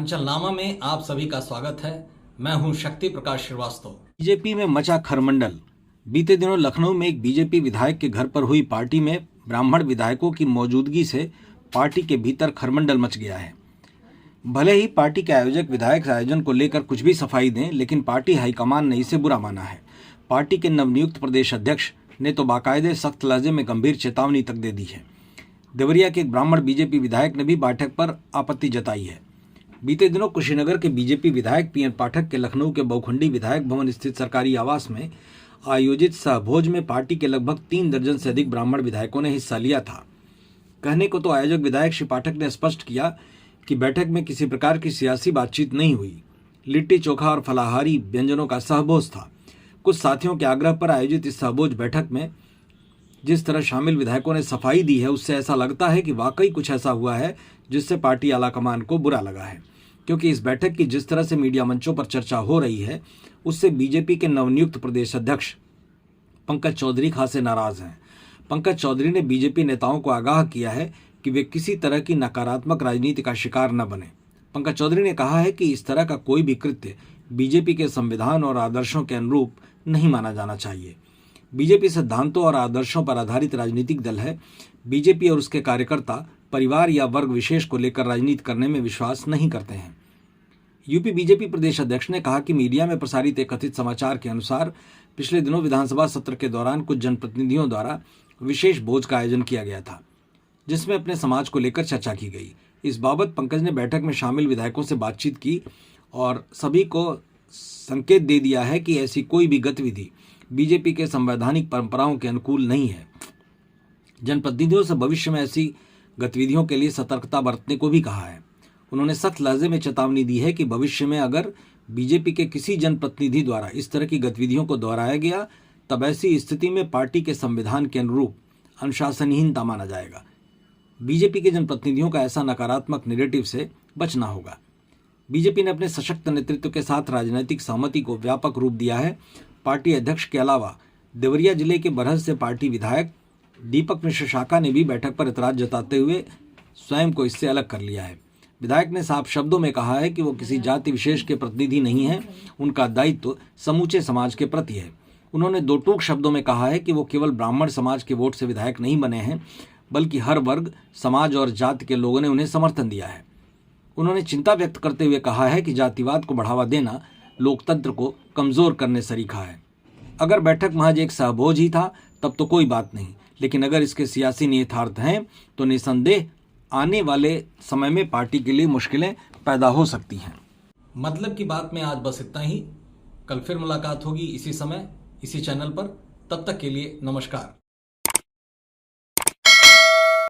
अंचलनामा में आप सभी का स्वागत है। मैं हूं शक्ति प्रकाश श्रीवास्तव। बीजेपी में मचा खरमंडल। बीते दिनों लखनऊ में एक बीजेपी विधायक के घर पर हुई पार्टी में ब्राह्मण विधायकों की मौजूदगी से पार्टी के भीतर खरमंडल मच गया है। भले ही पार्टी के आयोजक विधायक आयोजन को लेकर कुछ भी सफाई दें, लेकिन पार्टी हाईकमान ने इसे बुरा माना है। पार्टी के नवनियुक्त प्रदेश अध्यक्ष ने तो बाकायदे सख्त लहजे में गंभीर चेतावनी तक दे दी है। देवरिया के एक ब्राह्मण बीजेपी विधायक ने भी बैठक पर आपत्ति जताई है। बीते दिनों कुशीनगर के बीजेपी विधायक पीएन पाठक के लखनऊ के बहुखंडी विधायक भवन स्थित सरकारी आवास में आयोजित सहभोज में पार्टी के लगभग 3 दर्जन से अधिक ब्राह्मण विधायकों ने हिस्सा लिया था। कहने को तो आयोजक विधायक श्री पाठक ने स्पष्ट किया कि बैठक में किसी प्रकार की सियासी बातचीत नहीं हुई। लिट्टी चोखा और फलाहारी व्यंजनों का सहभोज था। कुछ साथियों के आग्रह पर आयोजित इस सहभोज बैठक में जिस तरह शामिल विधायकों ने सफाई दी है, उससे ऐसा लगता है कि वाकई कुछ ऐसा हुआ है जिससे पार्टी आलाकमान को बुरा लगा है, क्योंकि इस बैठक की जिस तरह से मीडिया मंचों पर चर्चा हो रही है, उससे बीजेपी के नवनियुक्त प्रदेश अध्यक्ष पंकज चौधरी खासे नाराज हैं। पंकज चौधरी ने बीजेपी नेताओं को आगाह किया है कि वे किसी तरह की नकारात्मक राजनीति का शिकार न बने। पंकज चौधरी ने कहा है कि इस तरह का कोई भी कृत्य बीजेपी के संविधान और आदर्शों के अनुरूप नहीं माना जाना चाहिए। बीजेपी सिद्धांतों और आदर्शों पर आधारित राजनीतिक दल है। बीजेपी और उसके कार्यकर्ता परिवार या वर्ग विशेष को लेकर राजनीति करने में विश्वास नहीं करते हैं। यूपी बीजेपी प्रदेश अध्यक्ष ने कहा कि मीडिया में प्रसारित एक कथित समाचार के अनुसार पिछले दिनों विधानसभा सत्र के दौरान कुछ जनप्रतिनिधियों द्वारा विशेष भोज का आयोजन किया गया था, जिसमें अपने समाज को लेकर चर्चा की गई। इस बाबत पंकज ने बैठक में शामिल विधायकों से बातचीत की और सभी को संकेत दे दिया है कि ऐसी कोई भी गतिविधि बीजेपी के संवैधानिक परंपराओं के अनुकूल नहीं है। जनप्रतिनिधियों से भविष्य में ऐसी गतिविधियों के लिए सतर्कता बरतने को भी कहा है। उन्होंने सख्त लहजे में चेतावनी दी है कि भविष्य में अगर बीजेपी के किसी जनप्रतिनिधि द्वारा इस तरह की गतिविधियों को दोहराया गया, तब ऐसी स्थिति में पार्टी के संविधान के अनुरूप अनुशासनहीनता माना जाएगा। बीजेपी के जनप्रतिनिधियों का ऐसा नकारात्मक नैरेटिव से बचना होगा। बीजेपी ने अपने सशक्त नेतृत्व के साथ राजनीतिक सहमति को व्यापक रूप दिया है। पार्टी अध्यक्ष के अलावा देवरिया जिले के बरहज से पार्टी विधायक दीपक मिश्र शाखा ने भी बैठक पर एतराज जताते हुए स्वयं को इससे अलग कर लिया है। विधायक ने साफ शब्दों में कहा है कि वो किसी जाति विशेष के प्रतिनिधि नहीं हैं, उनका दायित्व समूचे समाज के प्रति है। उन्होंने दो टूक शब्दों में कहा है कि वो केवल ब्राह्मण समाज के वोट से विधायक नहीं बने हैं, बल्कि हर वर्ग, समाज और जाति के लोगों ने उन्हें समर्थन दिया है। उन्होंने चिंता व्यक्त करते हुए कहा है कि जातिवाद को बढ़ावा देना लोकतंत्र को कमजोर करने सरीखा है। अगर बैठक महज एक सहभोज ही था तब तो कोई बात नहीं, लेकिन अगर इसके सियासी निहितार्थ हैं तो निसंदेह आने वाले समय में पार्टी के लिए मुश्किलें पैदा हो सकती हैं। मतलब की बात में आज बस इतना ही। कल फिर मुलाकात होगी इसी समय, इसी चैनल पर। तब तक के लिए नमस्कार।